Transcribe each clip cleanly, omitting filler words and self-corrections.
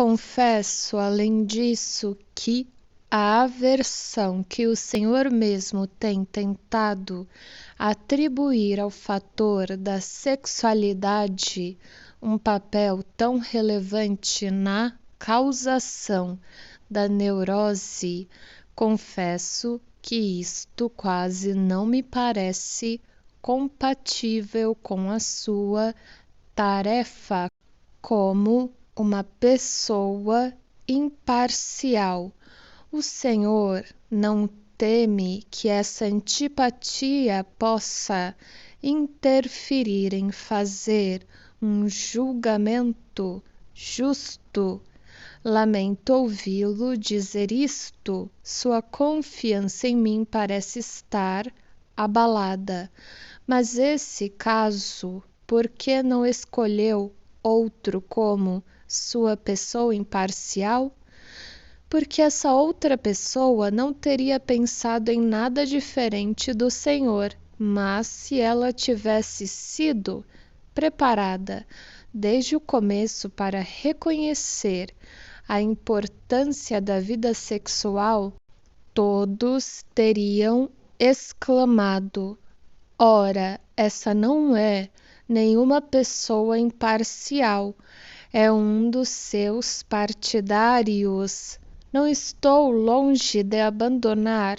Confesso, além disso, que a aversão que o Senhor mesmo tem tentado atribuir ao fator da sexualidade um papel tão relevante na causação da neurose, confesso que isto quase não me parece compatível com a sua tarefa como uma pessoa imparcial. O Senhor não teme que essa antipatia possa interferir em fazer um julgamento justo. Lamento ouvi-lo dizer isto. Sua confiança em mim parece estar abalada. Mas esse caso, por que não escolheu outro como sua pessoa imparcial? Porque essa outra pessoa não teria pensado em nada diferente do Senhor, mas se ela tivesse sido preparada desde o começo para reconhecer a importância da vida sexual, todos teriam exclamado: ora, essa não é nenhuma pessoa imparcial, é um dos seus partidários. Não estou longe de abandonar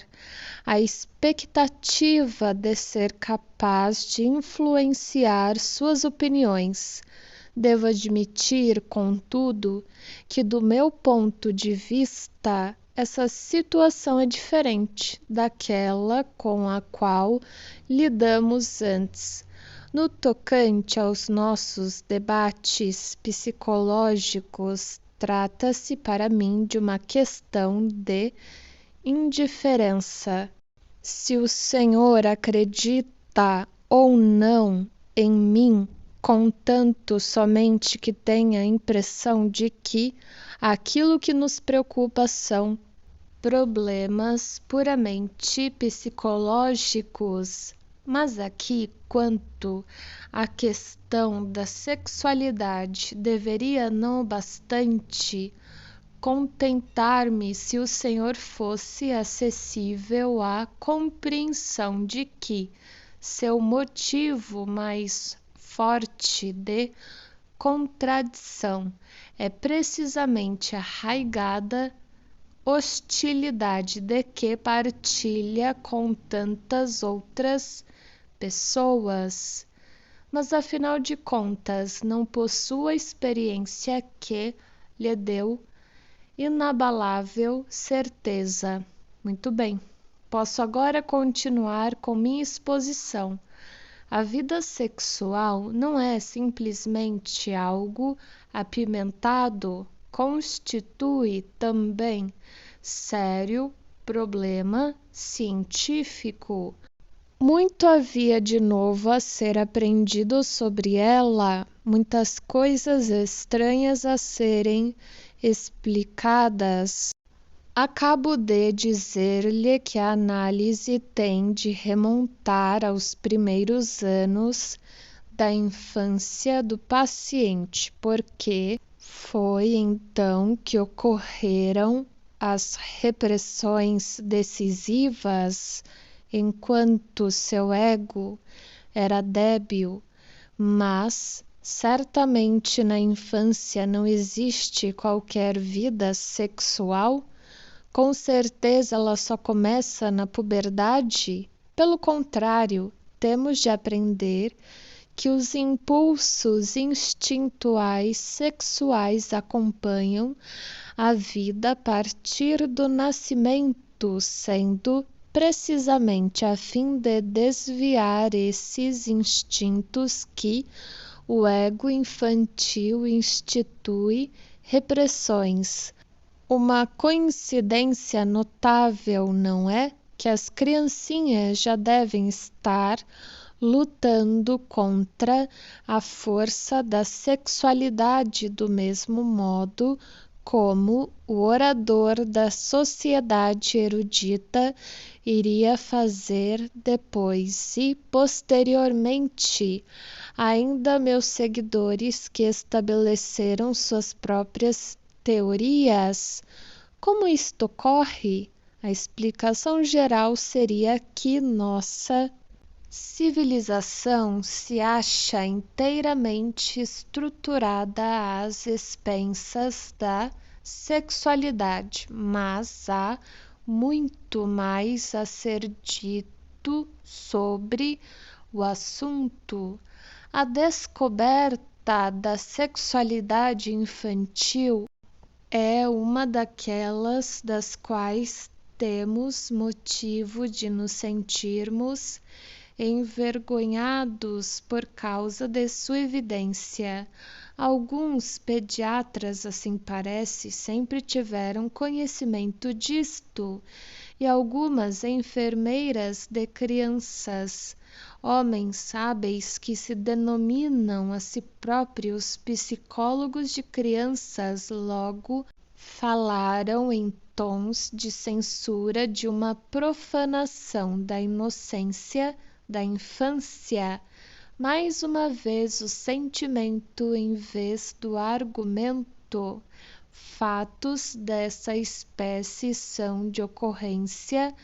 a expectativa de ser capaz de influenciar suas opiniões. Devo admitir, contudo, que do meu ponto de vista, essa situação é diferente daquela com a qual lidamos antes. No tocante aos nossos debates psicológicos, trata-se para mim de uma questão de indiferença. Se o Senhor acredita ou não em mim, contanto somente que tenha a impressão de que aquilo que nos preocupa são problemas puramente psicológicos. Mas aqui, quanto à questão da sexualidade, deveria não bastante contentar-me se o Senhor fosse acessível à compreensão de que seu motivo mais forte de contradição é precisamente a arraigada hostilidade de que partilha com tantas outras pessoas. Mas afinal de contas, não possui a experiência que lhe deu inabalável certeza. Muito bem, posso agora continuar com minha exposição. A vida sexual não é simplesmente algo apimentado, constitui também sério problema científico. Muito havia de novo a ser aprendido sobre ela, muitas coisas estranhas a serem explicadas. Acabo de dizer-lhe que a análise tem de remontar aos primeiros anos da infância do paciente, porque foi então que ocorreram as repressões decisivas enquanto seu ego era débil, mas certamente na infância não existe qualquer vida sexual. Com certeza ela só começa na puberdade. Pelo contrário, temos de aprender que os impulsos instintuais sexuais acompanham a vida a partir do nascimento, sendo precisamente a fim de desviar esses instintos que o ego infantil institui repressões. Uma coincidência notável, não é? Que as criancinhas já devem estar lutando contra a força da sexualidade do mesmo modo como o orador da sociedade erudita iria fazer depois e posteriormente. Ainda meus seguidores que estabeleceram suas próprias teorias. Como isto ocorre? A explicação geral seria que nossa civilização se acha inteiramente estruturada às expensas da sexualidade, mas há muito mais a ser dito sobre o assunto. A descoberta da sexualidade infantil é uma daquelas das quais temos motivo de nos sentirmos envergonhados por causa de sua evidência. Alguns pediatras, assim parece, sempre tiveram conhecimento disto, e algumas enfermeiras de crianças, homens hábeis que se denominam a si próprios psicólogos de crianças, logo falaram em tons de censura de uma profanação da inocência da infância. Mais uma vez o sentimento em vez do argumento. Fatos dessa espécie são de ocorrência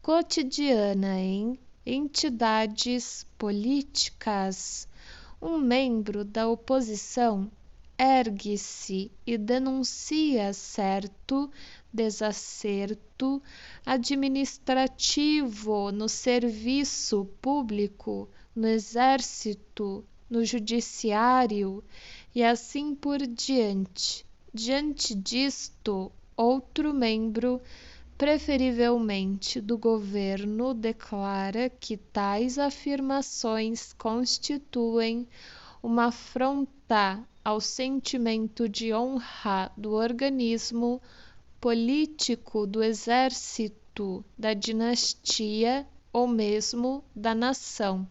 cotidiana em entidades políticas. Um membro da oposição ergue-se e denuncia certo desacerto administrativo no serviço público, no exército, no judiciário e assim por diante. Diante disto, outro membro, preferivelmente do governo, declara que tais afirmações constituem uma afronta ao sentimento de honra do organismo político do exército, da dinastia ou mesmo da nação.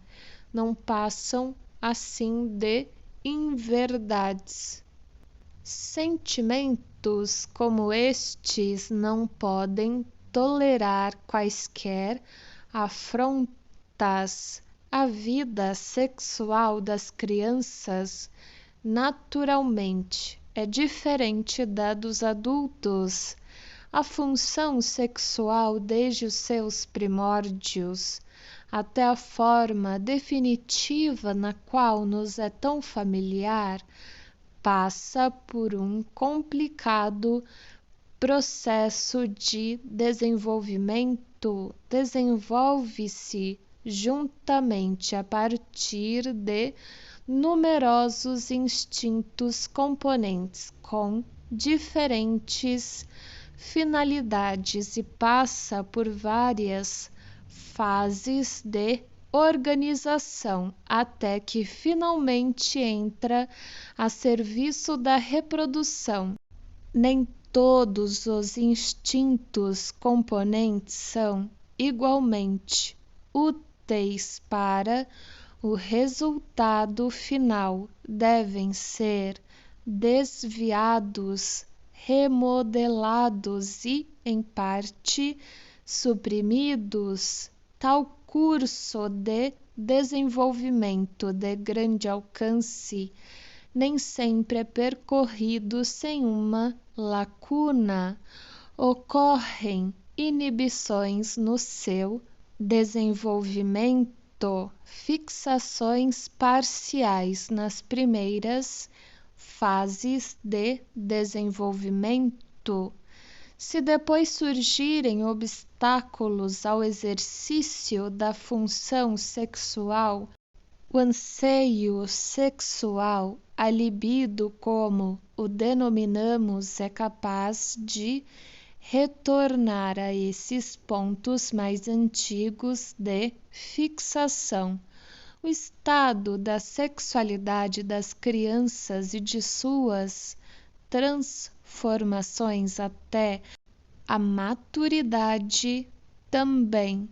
Não passam, assim, de inverdades. Sentimentos como estes não podem tolerar quaisquer afrontas à vida sexual das crianças. Naturalmente, é diferente da dos adultos. A função sexual, desde os seus primórdios até a forma definitiva na qual nos é tão familiar, passa por um complicado processo de desenvolvimento. Desenvolve-se juntamente a partir de numerosos instintos componentes com diferentes finalidades e passa por várias fases de organização até que finalmente entra a serviço da reprodução. Nem todos os instintos componentes são igualmente úteis para o resultado final. Devem ser desviados, remodelados e, em parte, suprimidos. Tal curso de desenvolvimento de grande alcance nem sempre é percorrido sem uma lacuna. Ocorrem inibições no seu desenvolvimento, fixações parciais nas primeiras fases de desenvolvimento. Se depois surgirem obstáculos ao exercício da função sexual, o anseio sexual, a libido, como o denominamos, é capaz de retornar a esses pontos mais antigos de fixação. O estado da sexualidade das crianças e de suas transformações até a maturidade também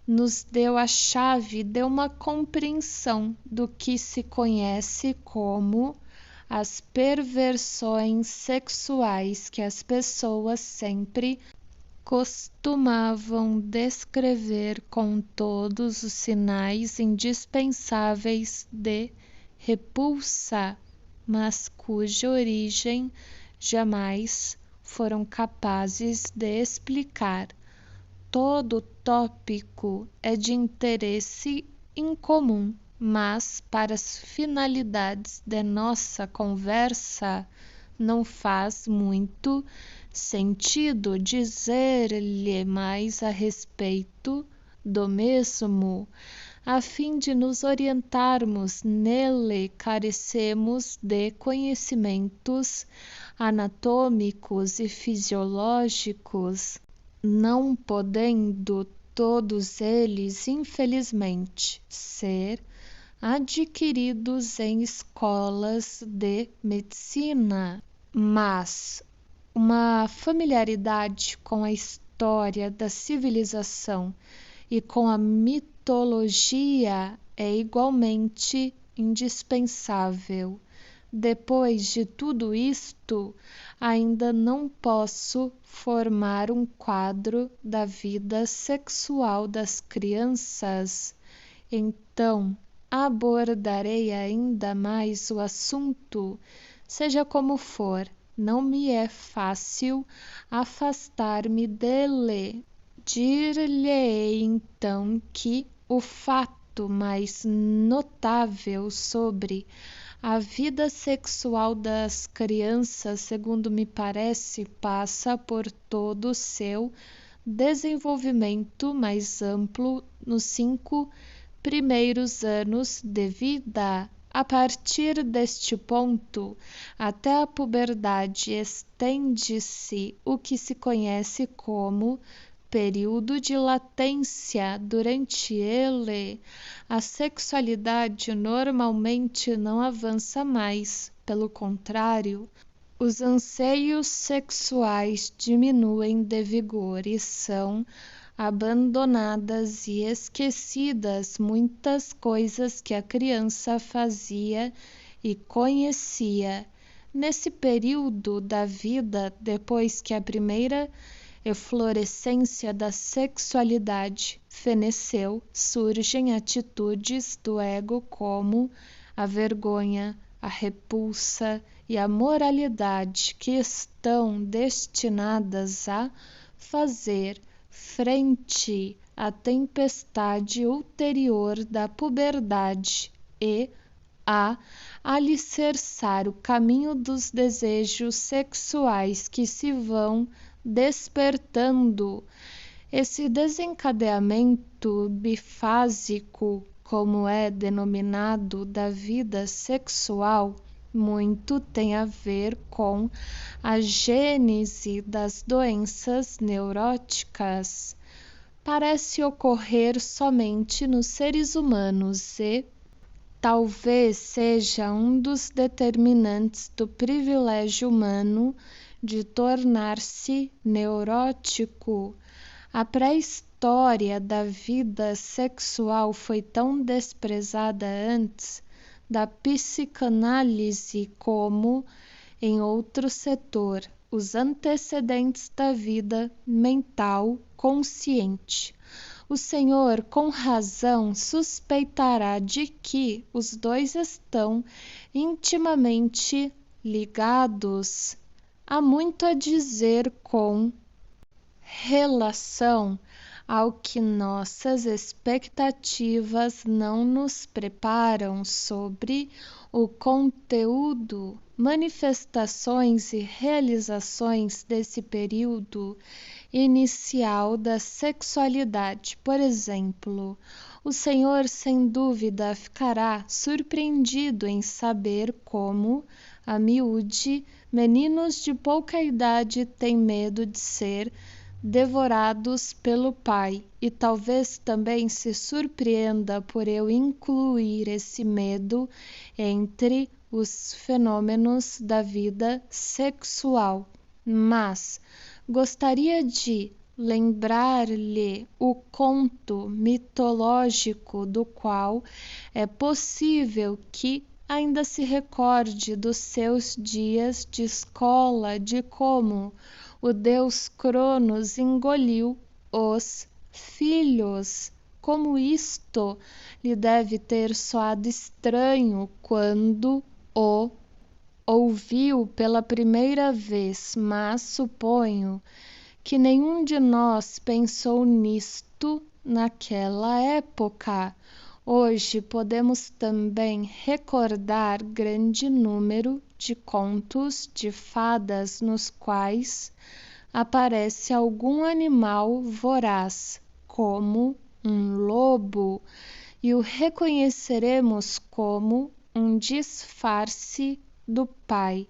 nos deu a chave de uma compreensão do que se conhece como as perversões sexuais que as pessoas sempre costumavam descrever com todos os sinais indispensáveis de repulsa, mas cuja origem jamais foram capazes de explicar. Todo tópico é de interesse incomum, mas para as finalidades de nossa conversa não faz muito sentido dizer-lhe mais a respeito do mesmo. A fim de nos orientarmos nele, carecemos de conhecimentos anatômicos e fisiológicos, não podendo todos eles, infelizmente, ser adquiridos em escolas de medicina, mas uma familiaridade com a história da civilização e com a mitologia é igualmente indispensável. Depois de tudo isto, ainda não posso formar um quadro da vida sexual das crianças, então abordarei ainda mais o assunto. Seja como for, não me é fácil afastar-me dele. Dir-lhe-ei então que o fato mais notável sobre a vida sexual das crianças, segundo me parece, passa por todo o seu desenvolvimento mais amplo nos 5 primeiros anos de vida. A partir deste ponto, até a puberdade, estende-se o que se conhece como período de latência. Durante ele, a sexualidade normalmente não avança mais. Pelo contrário, os anseios sexuais diminuem de vigor e são abandonadas e esquecidas muitas coisas que a criança fazia e conhecia. Nesse período da vida, depois que a primeira eflorescência da sexualidade feneceu, surgem atitudes do ego como a vergonha, a repulsa e a moralidade, que estão destinadas a fazer frente à tempestade ulterior da puberdade e a alicerçar o caminho dos desejos sexuais que se vão despertando. Esse desencadeamento bifásico, como é denominado, da vida sexual, muito tem a ver com a gênese das doenças neuróticas. Parece ocorrer somente nos seres humanos e talvez seja um dos determinantes do privilégio humano de tornar-se neurótico. A pré-história da vida sexual foi tão desprezada antes da psicanálise como em outro setor, os antecedentes da vida mental consciente. O Senhor, com razão, suspeitará de que os dois estão intimamente ligados. Há muito a dizer com relação ao que nossas expectativas não nos preparam sobre o conteúdo, manifestações e realizações desse período inicial da sexualidade. Por exemplo, o Senhor sem dúvida ficará surpreendido em saber como, a miúde, meninos de pouca idade têm medo de ser devorados pelo pai, e talvez também se surpreenda por eu incluir esse medo entre os fenômenos da vida sexual. Mas gostaria de lembrar-lhe o conto mitológico do qual é possível que ainda se recorde dos seus dias de escola, de como o deus Cronos engoliu os filhos. Como isto lhe deve ter soado estranho quando o ouviu pela primeira vez, mas suponho que nenhum de nós pensou nisto naquela época. Hoje podemos também recordar grande número de contos de fadas nos quais aparece algum animal voraz, como um lobo, e o reconheceremos como um disfarce do pai.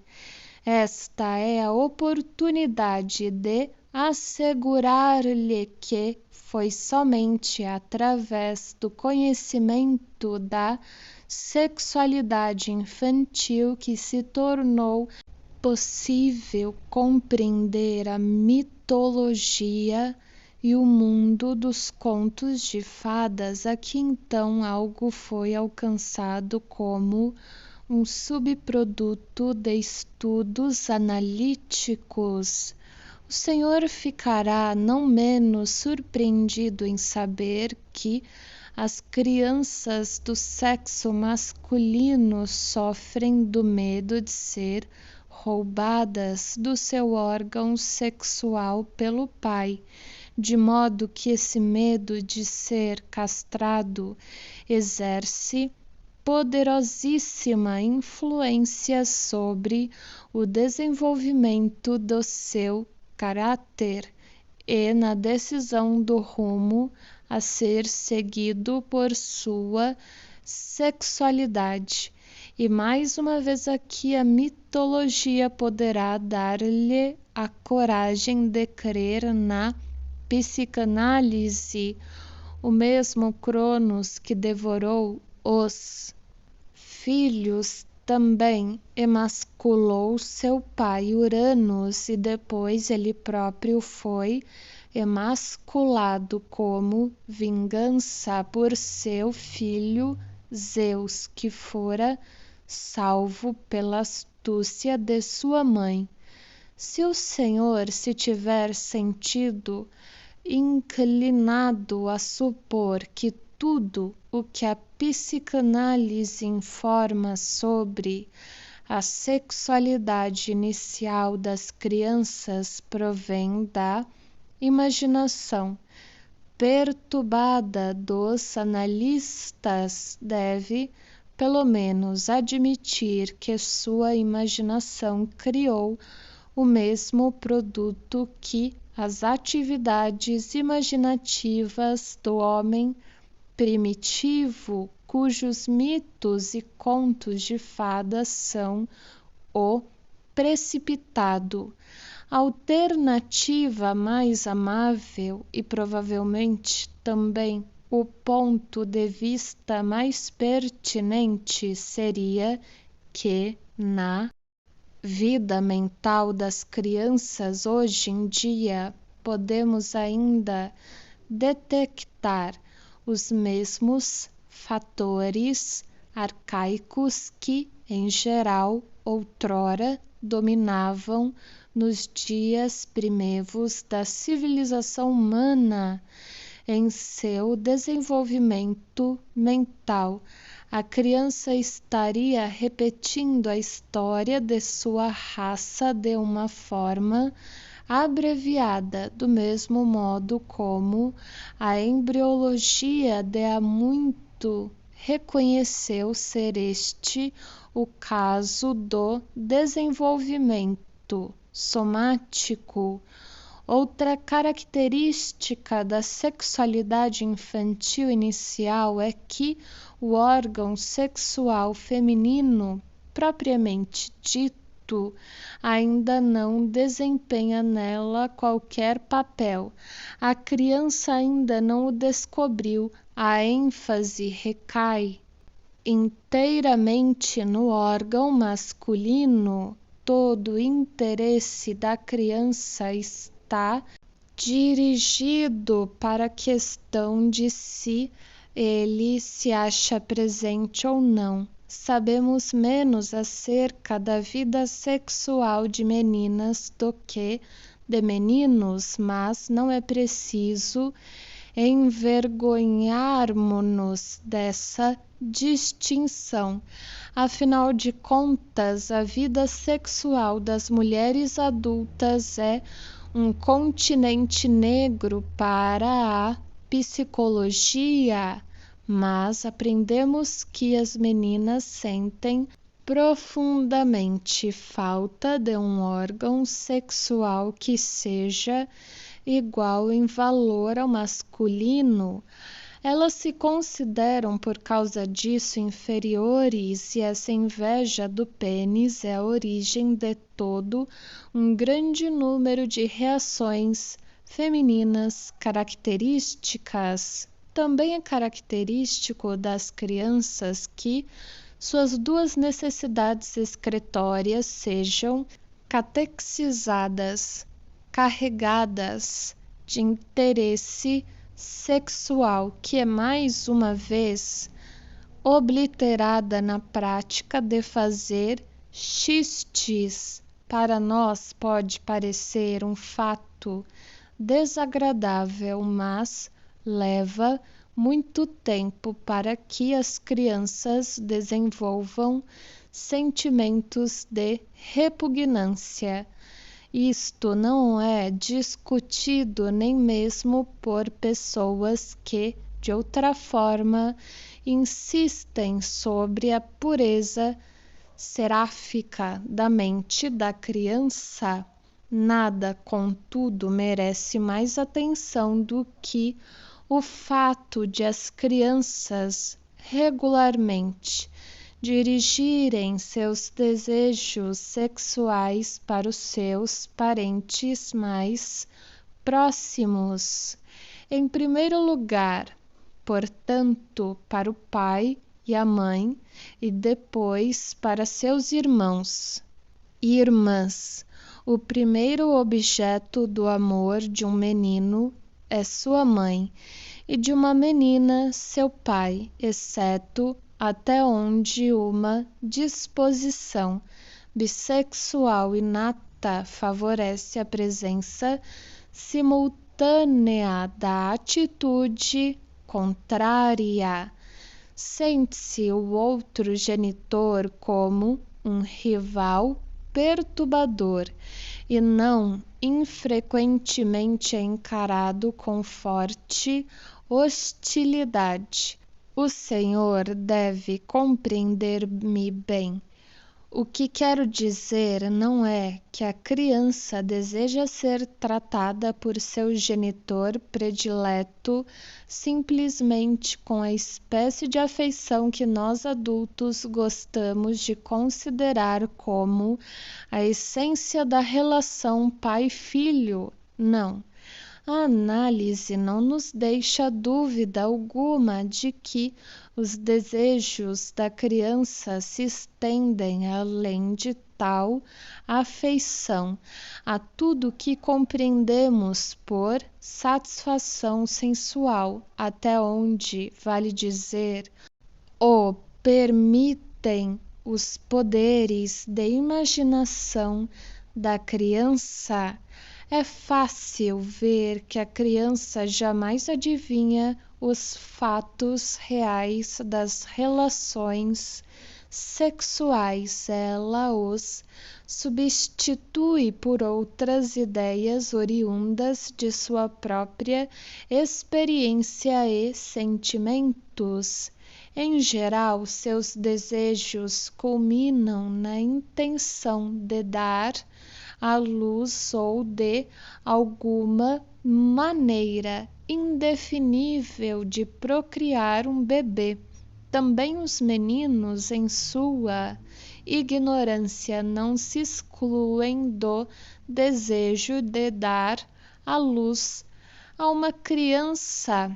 Esta é a oportunidade de assegurar-lhe que foi somente através do conhecimento da sexualidade infantil que se tornou possível compreender a mitologia e o mundo dos contos de fadas. Aqui então algo foi alcançado como um subproduto de estudos analíticos. O Senhor ficará não menos surpreendido em saber que as crianças do sexo masculino sofrem do medo de ser roubadas do seu órgão sexual pelo pai, de modo que esse medo de ser castrado exerce poderosíssima influência sobre o desenvolvimento do seu caráter e na decisão do rumo a ser seguido por sua sexualidade. E mais uma vez aqui a mitologia poderá dar-lhe a coragem de crer na psicanálise. O mesmo Cronos que devorou os filhos também emasculou seu pai Uranus e depois ele próprio foi emasculado como vingança por seu filho Zeus, que fora salvo pela astúcia de sua mãe. Se o Senhor se tiver sentido inclinado a supor que tudo o que a psicanálise informa sobre a sexualidade inicial das crianças provém da imaginação perturbada dos analistas, deve, pelo menos, admitir que sua imaginação criou o mesmo produto que as atividades imaginativas do homem primitivo, cujos mitos e contos de fadas são o precipitado. A alternativa mais amável e provavelmente também o ponto de vista mais pertinente seria que na vida mental das crianças hoje em dia podemos ainda detectar os mesmos fatores arcaicos que, em geral, outrora dominavam nos dias primeiros da civilização humana. Em seu desenvolvimento mental, a criança estaria repetindo a história de sua raça de uma forma abreviada, do mesmo modo como a embriologia de há muito reconheceu ser este o caso do desenvolvimento somático. Outra característica da sexualidade infantil inicial é que o órgão sexual feminino, propriamente dito, ainda não desempenha nela qualquer papel. A criança ainda não o descobriu. A ênfase recai inteiramente no órgão masculino. Todo o interesse da criança está dirigido para a questão de se ele se acha presente ou não. Sabemos menos acerca da vida sexual de meninas do que de meninos, mas não é preciso envergonharmo-nos dessa distinção. Afinal de contas, a vida sexual das mulheres adultas é um continente negro para a psicologia, mas aprendemos que as meninas sentem profundamente falta de um órgão sexual que seja igual em valor ao masculino. Elas se consideram por causa disso inferiores, e essa inveja do pênis é a origem de todo um grande número de reações femininas características. Também é característico das crianças que suas duas necessidades excretórias sejam catequizadas, carregadas de interesse sexual, que é mais uma vez obliterada na prática de fazer xistis. Para nós pode parecer um fato desagradável, mas leva muito tempo para que as crianças desenvolvam sentimentos de repugnância. Isto não é discutido nem mesmo por pessoas que, de outra forma, insistem sobre a pureza seráfica da mente da criança. Nada, contudo, merece mais atenção do que o fato de as crianças regularmente dirigirem seus desejos sexuais para os seus parentes mais próximos. Em primeiro lugar, portanto, para o pai e a mãe, e depois para seus irmãos e irmãs. O primeiro objeto do amor de um menino é sua mãe, e de uma menina seu pai, exceto até onde uma disposição bissexual inata favorece a presença simultânea da atitude contrária. Sente-se o outro genitor como um rival perturbador, e não infrequentemente é encarado com forte hostilidade. O Senhor deve compreender-me bem. O que quero dizer não é que a criança deseja ser tratada por seu genitor predileto simplesmente com a espécie de afeição que nós adultos gostamos de considerar como a essência da relação pai-filho. Não. A análise não nos deixa dúvida alguma de que os desejos da criança se estendem além de tal afeição a tudo que compreendemos por satisfação sensual, até onde, vale dizer, o permitem os poderes de imaginação da criança. É fácil ver que a criança jamais adivinha os fatos reais das relações sexuais. Ela os substitui por outras ideias oriundas de sua própria experiência e sentimentos. Em geral, seus desejos culminam na intenção de dar à luz ou de alguma maneira indefinível de procriar um bebê. Também os meninos, em sua ignorância, não se excluem do desejo de dar à luz a uma criança.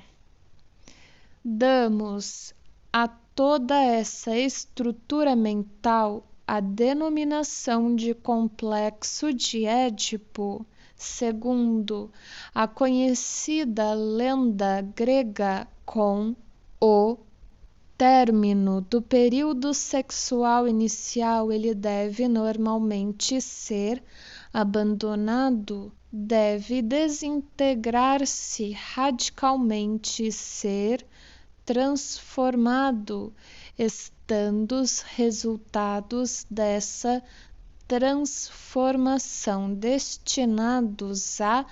Damos a toda essa estrutura mental a denominação de complexo de Édipo, segundo a conhecida lenda grega. Com o término do período sexual inicial, ele deve normalmente ser abandonado deve desintegrar-se radicalmente e ser transformado, estando os resultados dessa transformação destinados a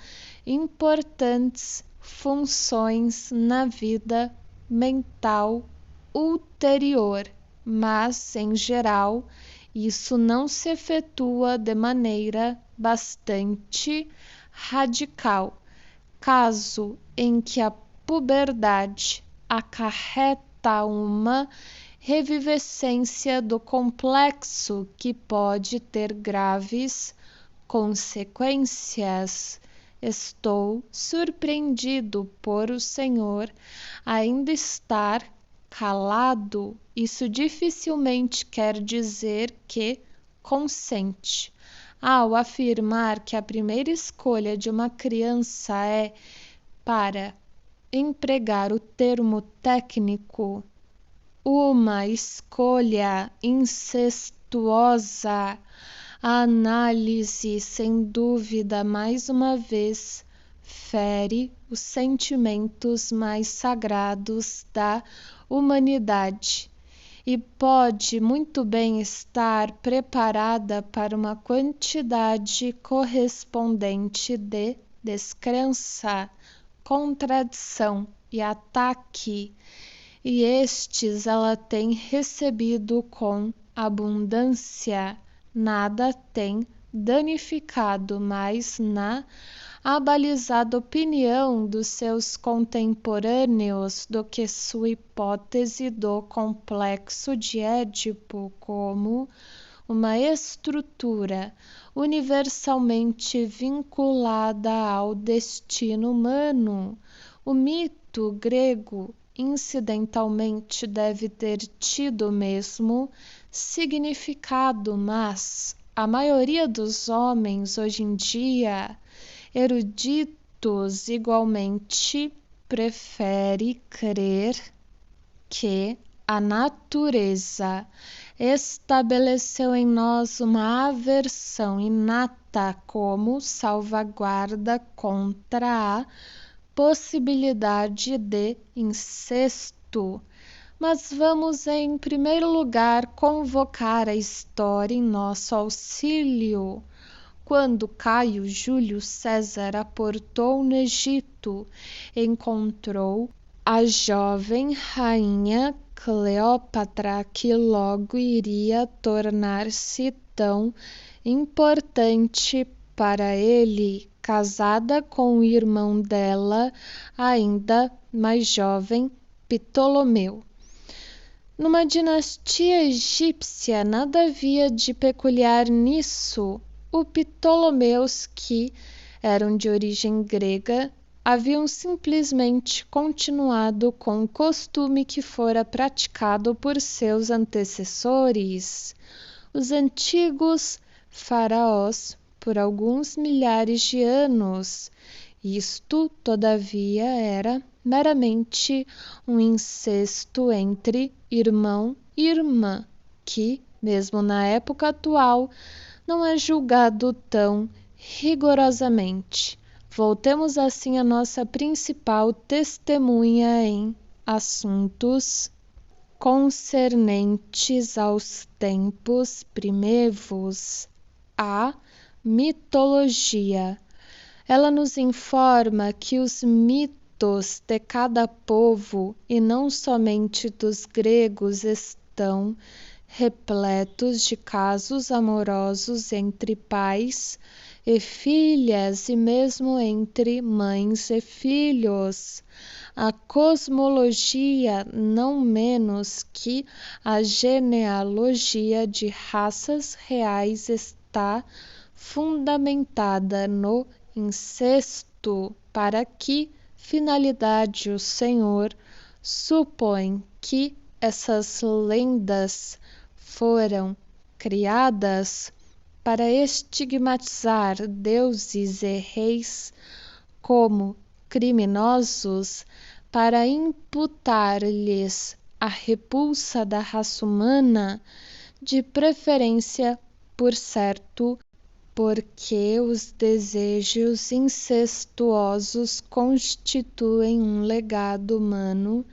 importantes funções na vida mental ulterior, mas, em geral, isso não se efetua de maneira bastante radical, caso em que a puberdade acarreta uma revivescência do complexo que pode ter graves consequências. Estou surpreendido por o Senhor ainda estar calado. Isso dificilmente quer dizer que consente. Ao afirmar que a primeira escolha de uma criança é, para empregar o termo técnico, uma escolha incestuosa, a análise, sem dúvida, mais uma vez, fere os sentimentos mais sagrados da humanidade e pode muito bem estar preparada para uma quantidade correspondente de descrença, contradição e ataque, e estes ela tem recebido com abundância. Nada tem danificado mais na abalizada opinião dos seus contemporâneos do que sua hipótese do complexo de Édipo como uma estrutura universalmente vinculada ao destino humano. O mito grego, incidentalmente, deve ter tido o mesmo significado, mas a maioria dos homens hoje em dia, eruditos igualmente, prefere crer que a natureza estabeleceu em nós uma aversão inata como salvaguarda contra a possibilidade de incesto. Mas vamos, em primeiro lugar, convocar a história em nosso auxílio. Quando Caio Júlio César aportou no Egito, encontrou a jovem rainha Cleópatra, que logo iria tornar-se tão importante para ele, casada com o irmão dela, ainda mais jovem, Ptolomeu. Numa dinastia egípcia, nada havia de peculiar nisso. Os Ptolomeus, que eram de origem grega, haviam simplesmente continuado com o costume que fora praticado por seus antecessores, os antigos faraós, por alguns milhares de anos. Isto, todavia, era meramente um incesto entre irmão e irmã, que, mesmo na época atual, não é julgado tão rigorosamente. Voltemos assim à nossa principal testemunha em assuntos concernentes aos tempos primevos, a mitologia. Ela nos informa que os mitos de cada povo, e não somente dos gregos, estão repletos de casos amorosos entre pais e filhas e mesmo entre mães e filhos. A cosmologia, não menos que a genealogia de raças reais, está fundamentada no incesto. Para que finalidade o Senhor supõe que essas lendas foram criadas? Para estigmatizar deuses e reis como criminosos, para imputar-lhes a repulsa da raça humana, de preferência, por certo, porque os desejos incestuosos constituem um legado humano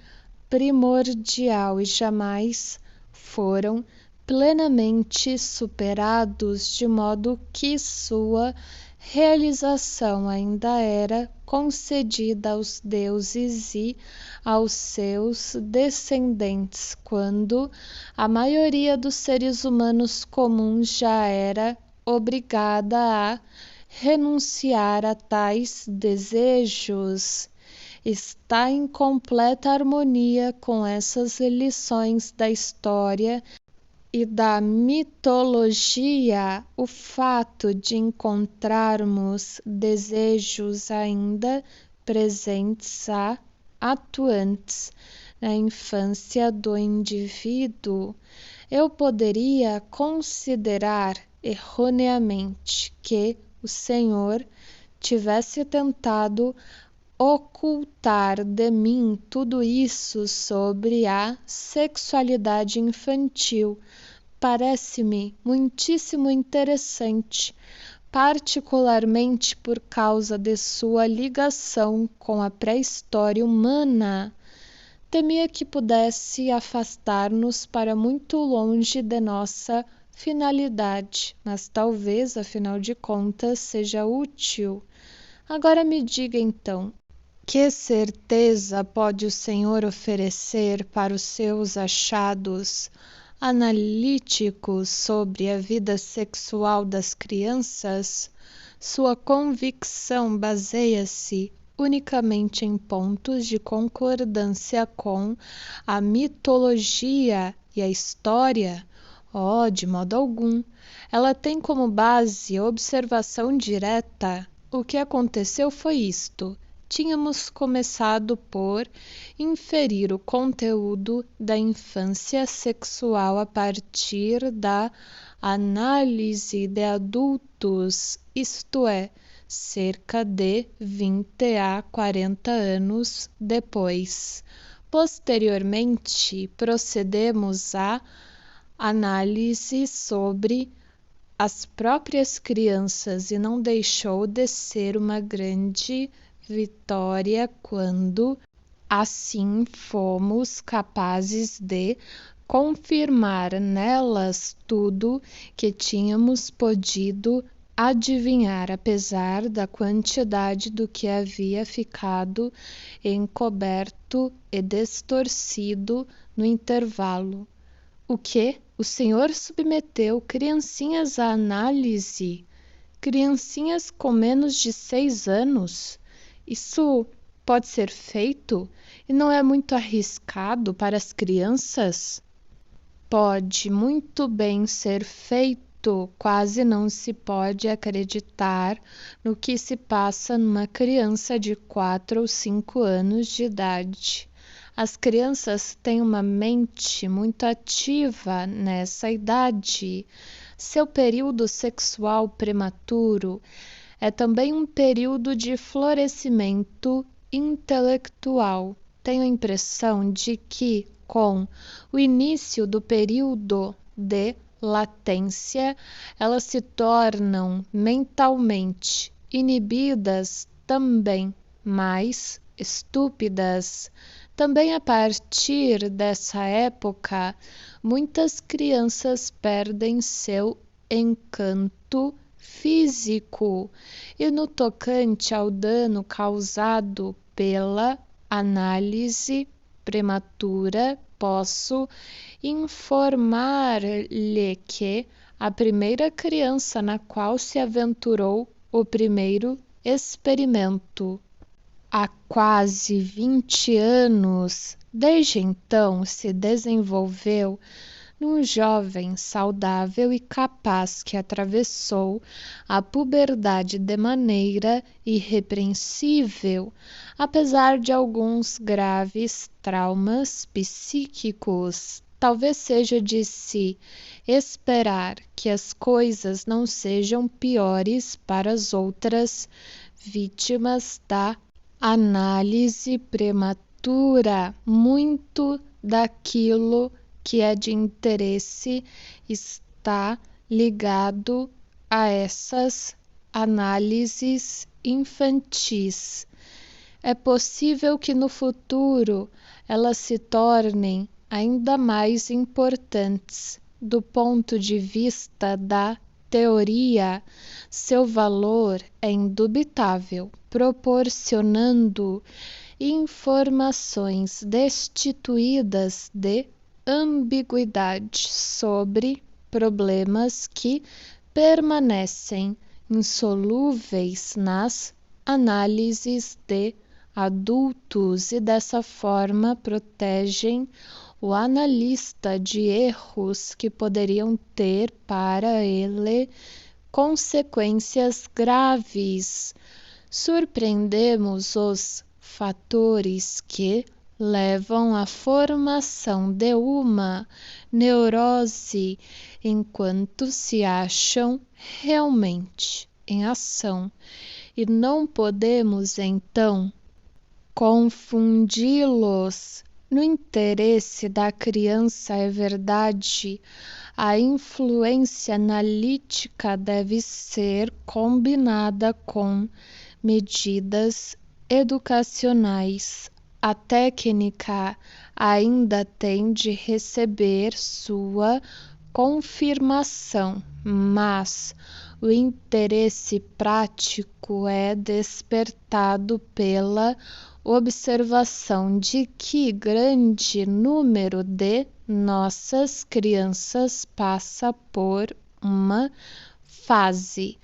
primordial e jamais foram plenamente superados, de modo que sua realização ainda era concedida aos deuses e aos seus descendentes, quando a maioria dos seres humanos comuns já era obrigada a renunciar a tais desejos. Está em completa harmonia com essas lições da história e da mitologia o fato de encontrarmos desejos ainda presentes atuantes na infância do indivíduo. Eu poderia considerar erroneamente que o Senhor tivesse tentado ocultar de mim tudo isso sobre a sexualidade infantil. Parece-me muitíssimo interessante, particularmente por causa de sua ligação com a pré-história humana. Temia que pudesse afastar-nos para muito longe de nossa finalidade, mas talvez, afinal de contas, seja útil. Agora me diga então, que certeza pode o Senhor oferecer para os seus achados analíticos sobre a vida sexual das crianças? Sua convicção baseia-se unicamente em pontos de concordância com a mitologia e a história? Oh, de modo algum. Ela tem como base a observação direta. O que aconteceu foi isto. Tínhamos começado por inferir o conteúdo da infância sexual a partir da análise de adultos, isto é, cerca de 20 a 40 anos depois. Posteriormente, procedemos à análise sobre as próprias crianças e não deixou de ser uma grande vitória quando assim fomos capazes de confirmar nelas tudo que tínhamos podido adivinhar, apesar da quantidade do que havia ficado encoberto e distorcido no intervalo. O que? O Senhor submeteu criancinhas à análise? Criancinhas com menos de 6 anos? Isso pode ser feito e não é muito arriscado para as crianças? Pode muito bem ser feito, quase não se pode acreditar no que se passa numa criança de 4 ou 5 anos de idade. As crianças têm uma mente muito ativa nessa idade. Seu período sexual prematuro é também um período de florescimento intelectual. Tenho a impressão de que, com o início do período de latência, elas se tornam mentalmente inibidas também, mais estúpidas. Também a partir dessa época, muitas crianças perdem seu encanto físico e no tocante ao dano causado pela análise prematura, posso informar-lhe que a primeira criança na qual se aventurou o primeiro experimento há quase 20 anos, desde então se desenvolveu num jovem saudável e capaz que atravessou a puberdade de maneira irrepreensível, apesar de alguns graves traumas psíquicos. Talvez seja de se esperar que as coisas não sejam piores para as outras vítimas da análise prematura. Muito daquilo que é de interesse está ligado a essas análises infantis. É possível que no futuro elas se tornem ainda mais importantes. Do ponto de vista da teoria, seu valor é indubitável, proporcionando informações destituídas de ambiguidade sobre problemas que permanecem insolúveis nas análises de adultos e dessa forma protegem o analista de erros que poderiam ter para ele consequências graves. Surpreendemos os fatores que levam à formação de uma neurose enquanto se acham realmente em ação, e não podemos então confundi-los. No interesse da criança, é verdade, a influência analítica deve ser combinada com medidas educacionais. A técnica ainda tem de receber sua confirmação, mas o interesse prático é despertado pela observação de que grande número de nossas crianças passa por uma fase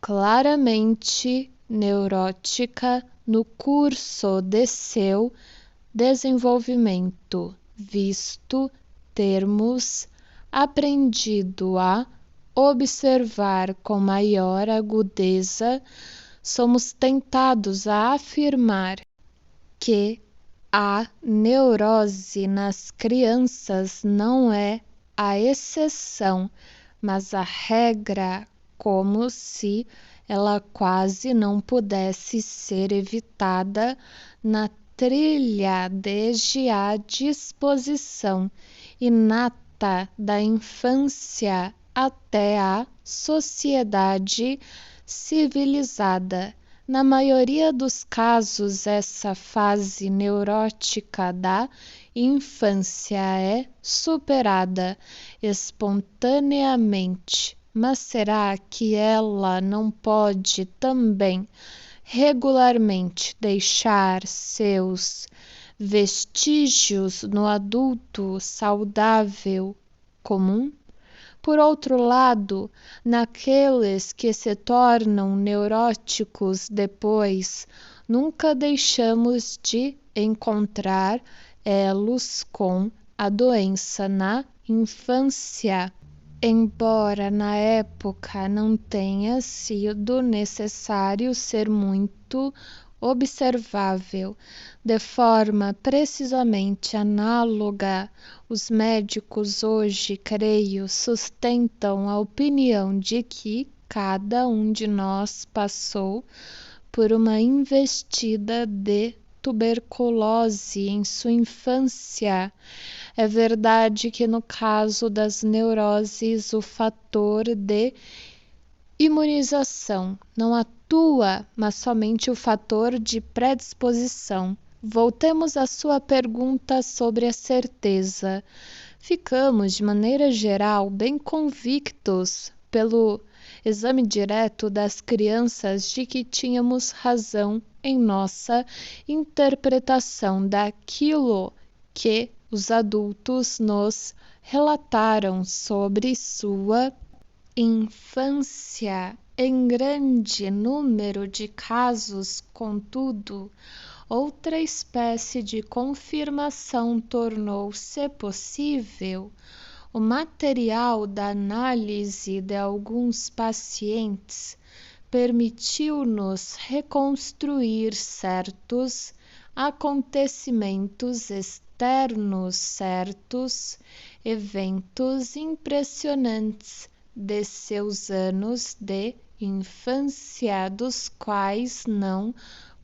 claramente neurótica no curso de seu desenvolvimento, visto termos aprendido a observar com maior agudeza, somos tentados a afirmar que a neurose nas crianças não é a exceção, mas a regra, como se ela quase não pudesse ser evitada na trilha desde a disposição inata da infância até a sociedade civilizada. Na maioria dos casos, essa fase neurótica da infância é superada espontaneamente, mas será que ela não pode também regularmente deixar seus vestígios no adulto saudável comum? Por outro lado, naqueles que se tornam neuróticos depois, nunca deixamos de encontrar elos com a doença na infância, embora na época não tenha sido necessário ser muito observável. De forma precisamente análoga, os médicos hoje, creio, sustentam a opinião de que cada um de nós passou por uma investida de tuberculose em sua infância. É verdade que no caso das neuroses, o fator de imunização não atua, mas somente o fator de predisposição. Voltemos à sua pergunta sobre a certeza. Ficamos, de maneira geral, bem convictos pelo exame direto das crianças de que tínhamos razão em nossa interpretação daquilo que os adultos nos relataram sobre sua infância. Em grande número de casos, contudo, outra espécie de confirmação tornou-se possível. O material da análise de alguns pacientes permitiu-nos reconstruir certos acontecimentos externos, certos eventos impressionantes de seus anos de infância, dos quais não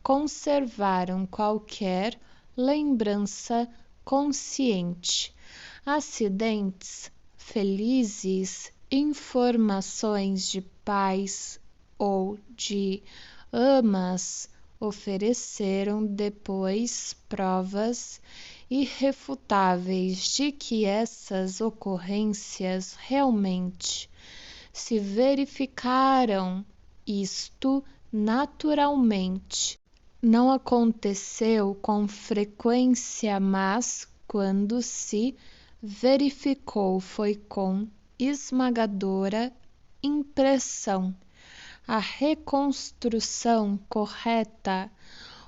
conservaram qualquer lembrança consciente. Acidentes felizes informações de pais ou de amas ofereceram depois provas irrefutáveis de que essas ocorrências realmente se verificaram. Isto naturalmente não aconteceu com frequência, mas quando se verificou foi com esmagadora impressão. A reconstrução correta.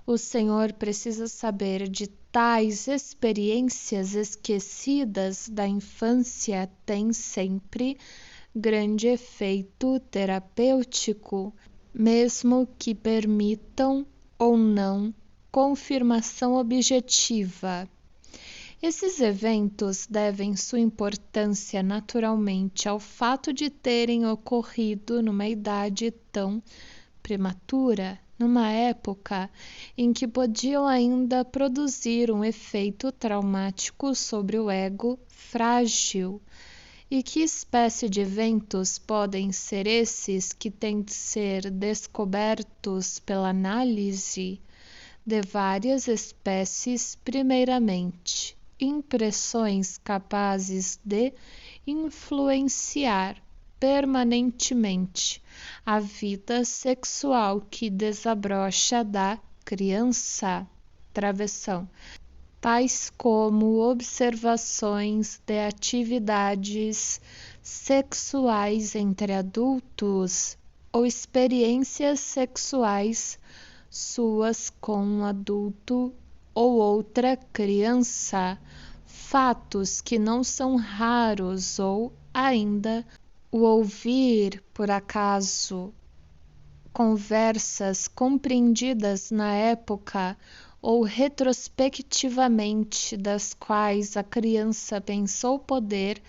O Senhor precisa saber de tais experiências esquecidas da infância tem sempre grande efeito terapêutico, mesmo que permitam ou não confirmação objetiva. Esses eventos devem sua importância naturalmente ao fato de terem ocorrido numa idade tão prematura, numa época em que podiam ainda produzir um efeito traumático sobre o ego frágil. E que espécie de eventos podem ser esses que têm de ser descobertos pela análise? De várias espécies, primeiramente, impressões capazes de influenciar permanentemente a vida sexual que desabrocha da criança. Travessão. Tais como observações de atividades sexuais entre adultos ou experiências sexuais suas com um adulto ou outra criança, fatos que não são raros, ou ainda o ouvir por acaso conversas compreendidas na época ou retrospectivamente, das quais a criança pensou poder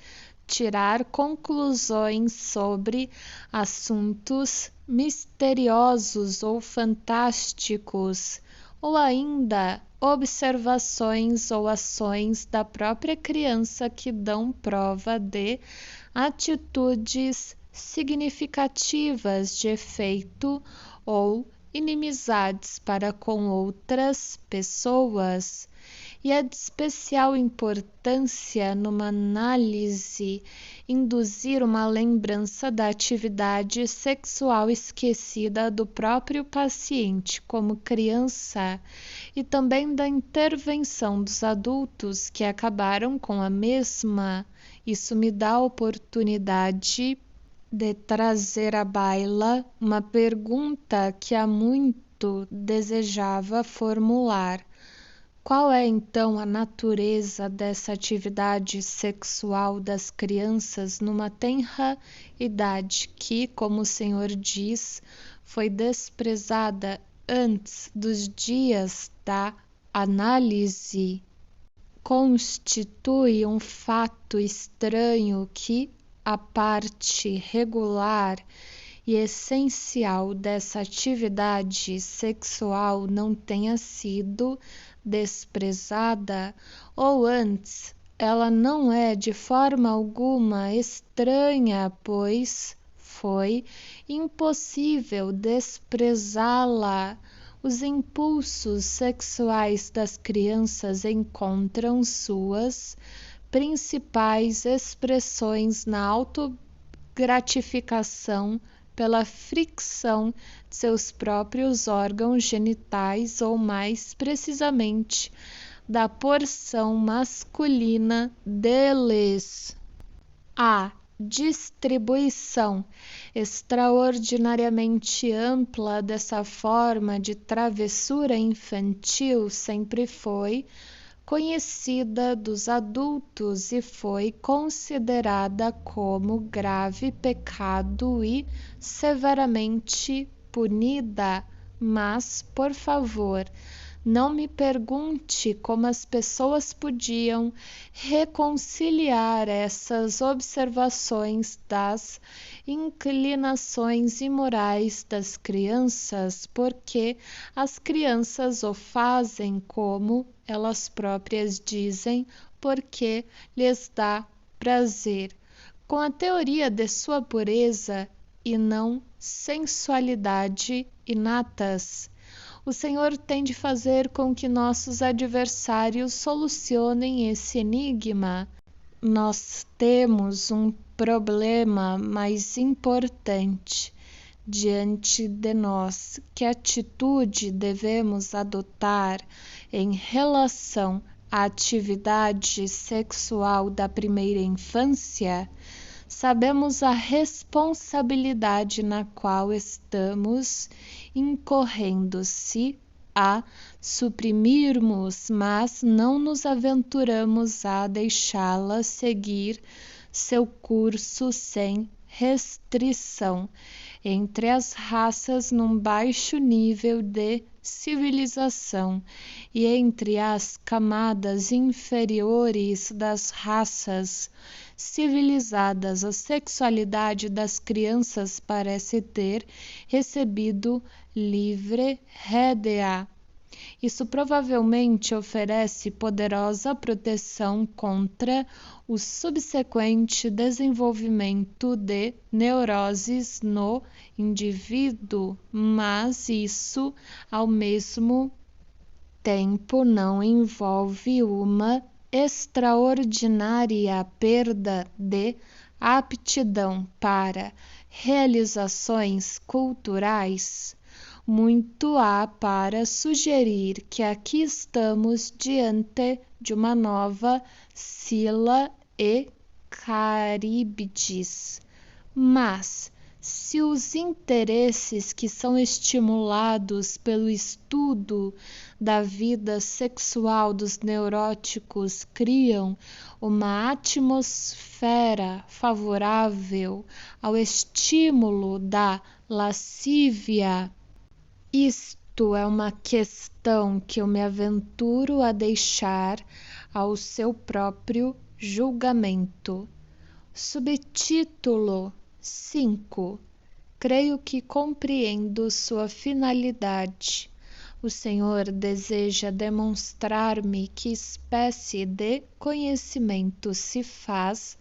tirar conclusões sobre assuntos misteriosos ou fantásticos, ou ainda observações ou ações da própria criança que dão prova de atitudes significativas de efeito ou inimizades para com outras pessoas. E é de especial importância numa análise induzir uma lembrança da atividade sexual esquecida do próprio paciente como criança e também da intervenção dos adultos que acabaram com a mesma. Isso me dá a oportunidade de trazer à baila uma pergunta que há muito desejava formular. Qual é então a natureza dessa atividade sexual das crianças numa tenra idade que, como o Senhor diz, foi desprezada antes dos dias da análise? Constitui um fato estranho que a parte regular e essencial dessa atividade sexual não tenha sido desprezada, ou antes, ela não é de forma alguma estranha, pois foi impossível desprezá-la. Os impulsos sexuais das crianças encontram suas principais expressões na autogratificação pela fricção de seus próprios órgãos genitais, ou mais precisamente da porção masculina deles. A distribuição extraordinariamente ampla dessa forma de travessura infantil sempre foi conhecida dos adultos e foi considerada como grave pecado e severamente punida. Mas, por favor, não me pergunte como as pessoas podiam reconciliar essas observações das inclinações imorais das crianças, porque as crianças o fazem, como elas próprias dizem, porque lhes dá prazer. com a teoria de sua pureza e não sensualidade inatas. O Senhor tem de fazer com que nossos adversários solucionem esse enigma. Nós temos um problema mais importante diante de nós. Que atitude devemos adotar em relação à atividade sexual da primeira infância? Sabemos a responsabilidade na qual estamos incorrendo se a suprimirmos, mas não nos aventuramos a deixá-la seguir seu curso sem restrição entre as raças num baixo nível de civilização e entre as camadas inferiores das raças civilizadas. A sexualidade das crianças parece ter recebido livre rédea. Isso provavelmente oferece poderosa proteção contra o subsequente desenvolvimento de neuroses no indivíduo, mas isso, ao mesmo tempo, não envolve uma extraordinária perda de aptidão para realizações culturais. Muito há para sugerir que aqui estamos diante de uma nova Sila e Caríbides. Mas, se os interesses que são estimulados pelo estudo da vida sexual dos neuróticos criam uma atmosfera favorável ao estímulo da lascívia, isto é uma questão que eu me aventuro a deixar ao seu próprio julgamento. Subtítulo 5. Creio que compreendo sua finalidade. O Senhor deseja demonstrar-me que espécie de conhecimento se faz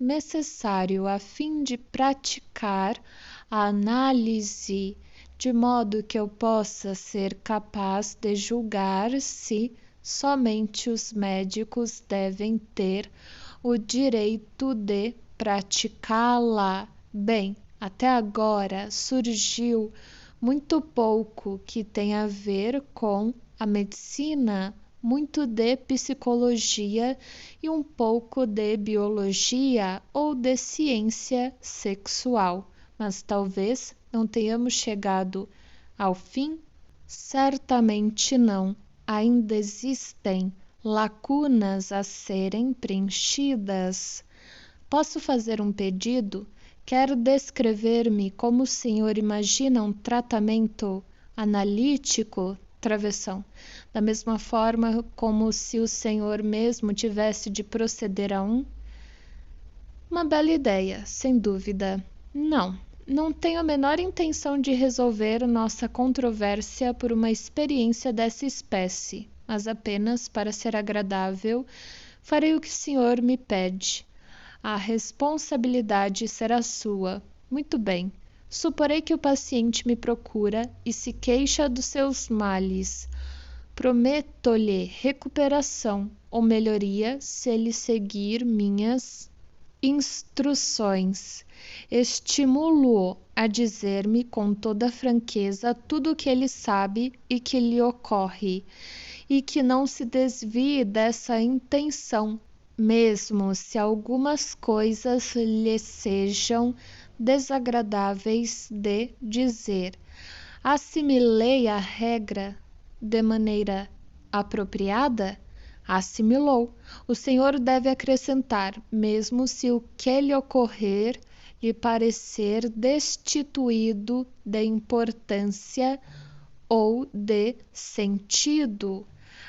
necessário a fim de praticar a análise, de modo que eu possa ser capaz de julgar se somente os médicos devem ter o direito de praticá-la. Bem, até agora surgiu muito pouco que tem a ver com a medicina, muito de psicologia e um pouco de biologia ou de ciência sexual. Mas talvez não tenhamos chegado ao fim? Certamente não. Ainda existem lacunas a serem preenchidas. Posso fazer um pedido? Quero descrever-me como o senhor imagina um tratamento analítico? Travessão. Da mesma forma como se o senhor mesmo tivesse de proceder a um? Uma bela ideia, sem dúvida. Não tenho a menor intenção de resolver nossa controvérsia por uma experiência dessa espécie, mas apenas para ser agradável, farei o que o senhor me pede. A responsabilidade será sua. Muito bem. Suporei que o paciente me procura e se queixa dos seus males. Prometo-lhe recuperação ou melhoria se ele seguir minhas instruções. Estimulo-o a dizer-me com toda franqueza tudo o que ele sabe e que lhe ocorre, e que não se desvie dessa intenção, mesmo se algumas coisas lhe sejam desagradáveis de dizer. Assimilei a regra de maneira apropriada? Assimilou. O senhor deve acrescentar, mesmo se o que lhe ocorrer lhe parecer destituído de importância ou de sentido.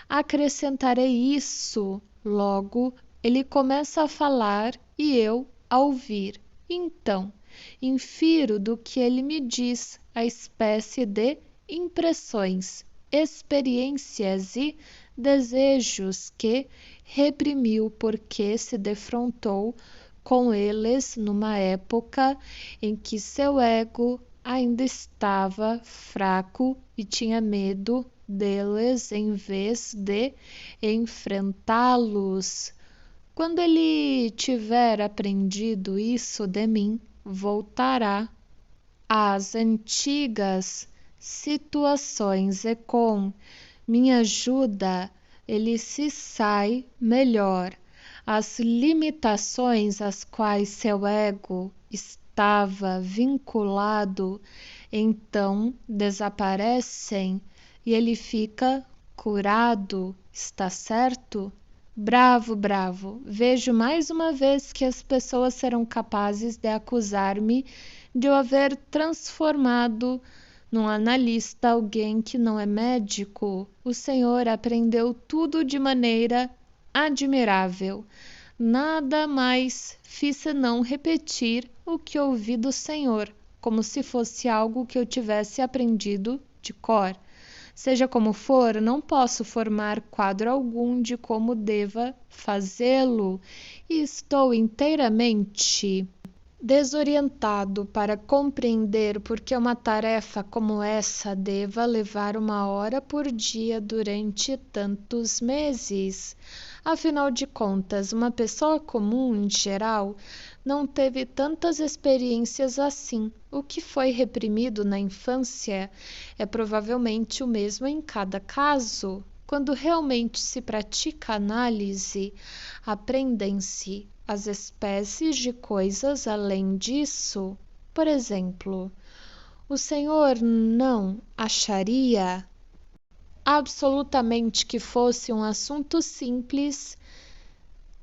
Acrescentarei isso. Logo, ele começa a falar e eu a ouvir. Então, infiro do que ele me diz a espécie de impressões, experiências e desejos que reprimiu porque se defrontou com eles numa época em que seu ego ainda estava fraco e tinha medo deles em vez de enfrentá-los. Quando ele tiver aprendido isso de mim, voltará às antigas situações e com minha ajuda ele se sai melhor. As limitações às quais seu ego estava vinculado então desaparecem e ele fica curado, está certo? Bravo, bravo. Vejo mais uma vez que as pessoas serão capazes de acusar-me de eu haver transformado num analista alguém que não é médico. O senhor aprendeu tudo de maneira admirável. Nada mais fiz senão repetir o que ouvi do senhor, como se fosse algo que eu tivesse aprendido de cor. Seja como for, não posso formar quadro algum de como deva fazê-lo, e estou inteiramente desorientado para compreender por que uma tarefa como essa deva levar 1 hora por dia durante tantos meses. Afinal de contas, uma pessoa comum, em geral, não teve tantas experiências assim. O que foi reprimido na infância é provavelmente o mesmo em cada caso. Quando realmente se pratica análise, aprendem-se as espécies de coisas além disso. Por exemplo, o senhor não acharia absolutamente que fosse um assunto simples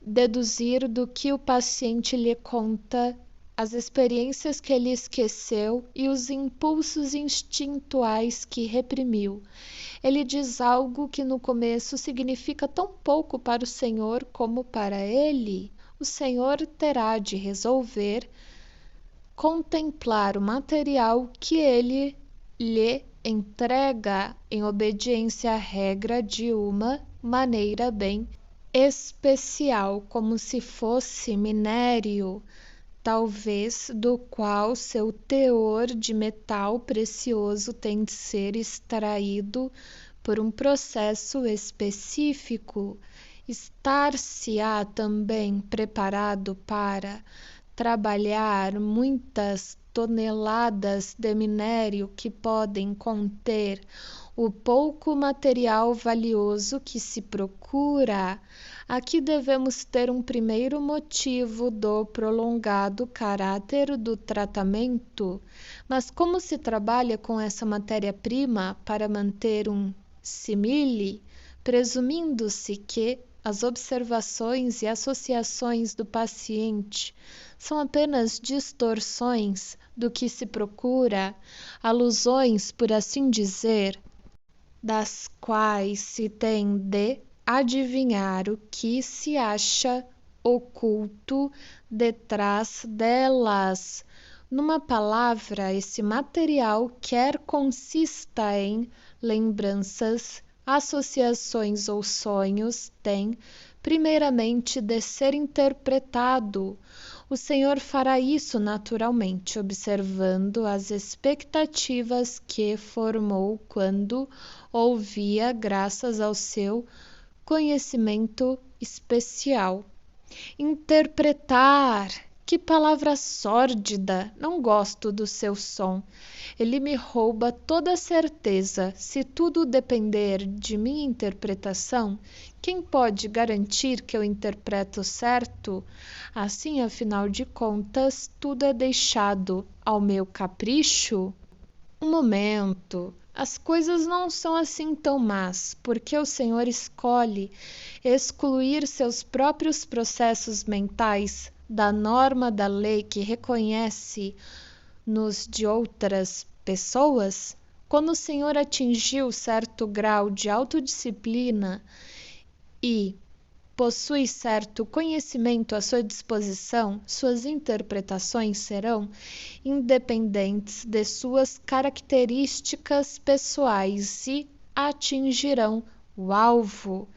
deduzir do que o paciente lhe conta as experiências que ele esqueceu e os impulsos instintuais que reprimiu. Ele diz algo que no começo significa tão pouco para o senhor como para ele. O senhor terá de resolver contemplar o material que ele lhe entrega em obediência à regra de uma maneira bem especial, como se fosse minério, talvez do qual seu teor de metal precioso tem de ser extraído por um processo específico. Estar-se-á também preparado para trabalhar muitas toneladas de minério que podem conter o pouco material valioso que se procura. Aqui devemos ter um primeiro motivo do prolongado caráter do tratamento. Mas como se trabalha com essa matéria-prima para manter um simile, presumindo-se que as observações e associações do paciente são apenas distorções do que se procura, alusões, por assim dizer, das quais se tem de adivinhar o que se acha oculto detrás delas. Numa palavra, esse material quer consista em lembranças, associações ou sonhos, tem primeiramente de ser interpretado. O senhor fará isso naturalmente, observando as expectativas que formou quando ouvia, graças ao seu conhecimento especial. Interpretar! Que palavra sórdida! Não gosto do seu som. Ele me rouba toda a certeza. Se tudo depender de minha interpretação, quem pode garantir que eu interpreto certo? Assim, afinal de contas, tudo é deixado ao meu capricho? Um momento. As coisas não são assim tão más, porque o senhor escolhe excluir seus próprios processos mentais da norma da lei que reconhece nos de outras pessoas? Quando o senhor atingiu certo grau de autodisciplina e possui certo conhecimento à sua disposição, suas interpretações serão independentes de suas características pessoais e atingirão o alvo.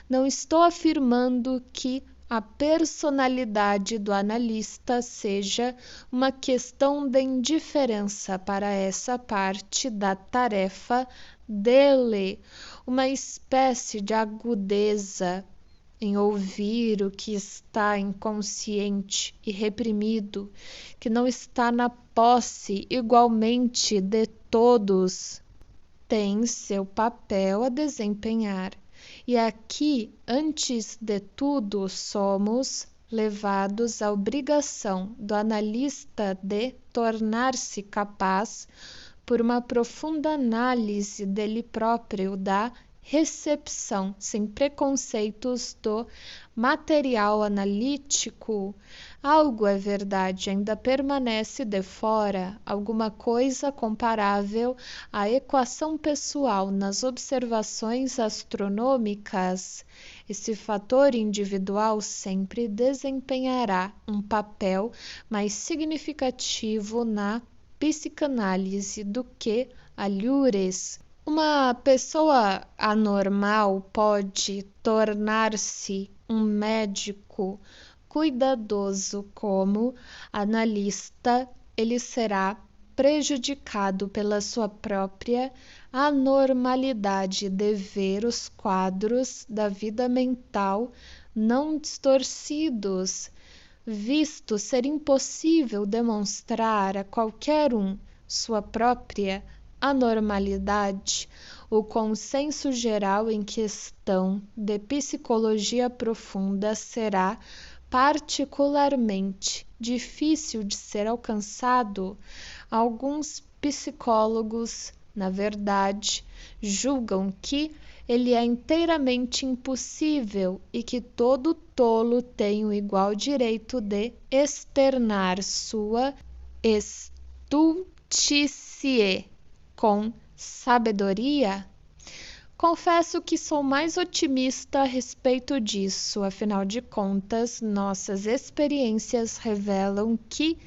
Não estou afirmando que a personalidade do analista seja uma questão de indiferença para essa parte da tarefa dele, uma espécie de agudeza em ouvir o que está inconsciente e reprimido, que não está na posse igualmente de todos, tem seu papel a desempenhar. E aqui, antes de tudo, somos levados à obrigação do analista de tornar-se capaz, por uma profunda análise dele próprio, da recepção, sem preconceitos, do material analítico. Algo é verdade, ainda permanece de fora, alguma coisa comparável à equação pessoal nas observações astronômicas. Esse fator individual sempre desempenhará um papel mais significativo na psicanálise do que alhures. Uma pessoa anormal pode tornar-se um médico cuidadoso. Como analista, ele será prejudicado pela sua própria anormalidade de ver os quadros da vida mental não distorcidos, visto ser impossível demonstrar a qualquer um sua própria anormalidade. O consenso geral em questão de psicologia profunda será particularmente difícil de ser alcançado. Alguns psicólogos, na verdade, julgam que ele é inteiramente impossível e que todo tolo tem o igual direito de externar sua estulticie com sabedoria. Confesso que sou mais otimista a respeito disso, afinal de contas, nossas experiências revelam que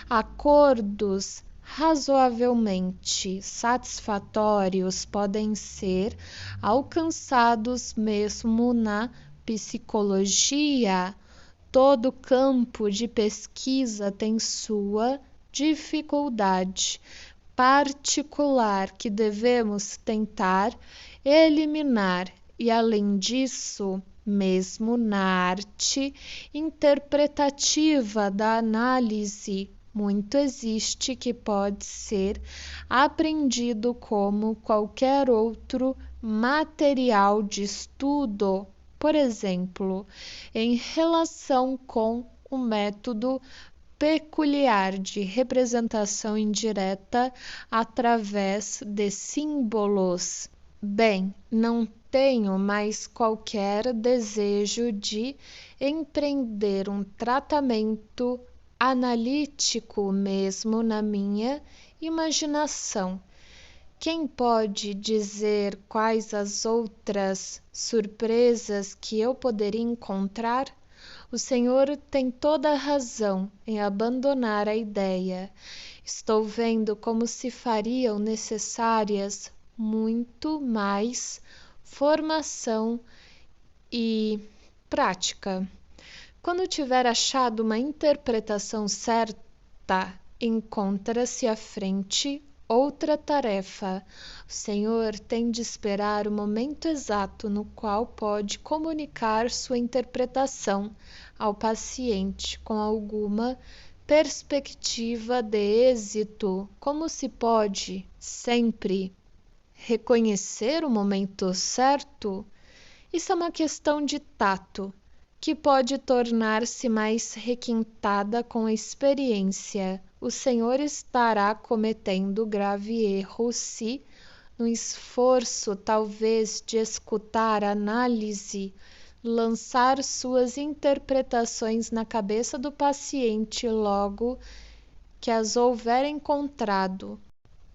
acordos razoavelmente satisfatórios podem ser alcançados mesmo na psicologia. Todo campo de pesquisa tem sua dificuldade particular que devemos tentar eliminar, e além disso, mesmo na arte interpretativa da análise, muito existe que pode ser aprendido como qualquer outro material de estudo. Por exemplo, em relação com o método peculiar de representação indireta através de símbolos. Bem, não tenho mais qualquer desejo de empreender um tratamento analítico mesmo na minha imaginação. Quem pode dizer quais as outras surpresas que eu poderia encontrar? O Senhor tem toda a razão em abandonar a ideia. Estou vendo como se fariam necessárias muito mais formação e prática. Quando tiver achado uma interpretação certa, encontra-se à frente outra tarefa. O Senhor tem de esperar o momento exato no qual pode comunicar sua interpretação ao paciente com alguma perspectiva de êxito. Como se pode sempre reconhecer o momento certo? Isso é uma questão de tato, que pode tornar-se mais requintada com a experiência. O Senhor estará cometendo grave erro se, no esforço talvez de escutar a análise, lançar suas interpretações na cabeça do paciente logo que as houver encontrado.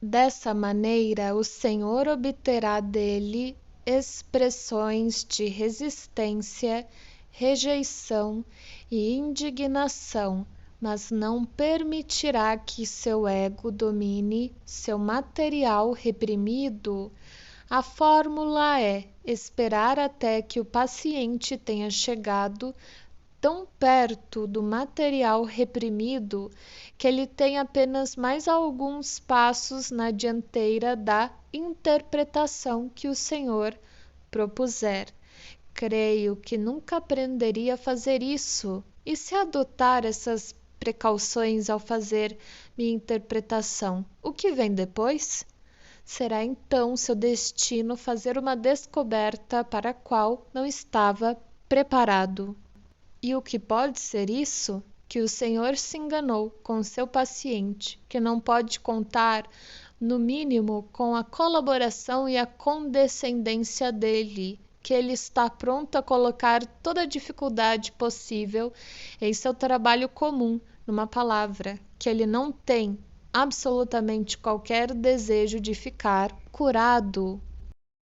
Dessa maneira, o Senhor obterá dele expressões de resistência, rejeição e indignação, mas não permitirá que seu ego domine seu material reprimido. A fórmula é esperar até que o paciente tenha chegado tão perto do material reprimido que ele tem apenas mais alguns passos na dianteira da interpretação que o Senhor propuser. Creio que nunca aprenderia a fazer isso. E se adotar essas precauções ao fazer minha interpretação, o que vem depois? Será então seu destino fazer uma descoberta para a qual não estava preparado. E o que pode ser isso? Que o Senhor se enganou com seu paciente, que não pode contar, no mínimo, com a colaboração e a condescendência dele, que ele está pronto a colocar toda a dificuldade possível em seu trabalho comum, numa palavra, que ele não tem absolutamente qualquer desejo de ficar curado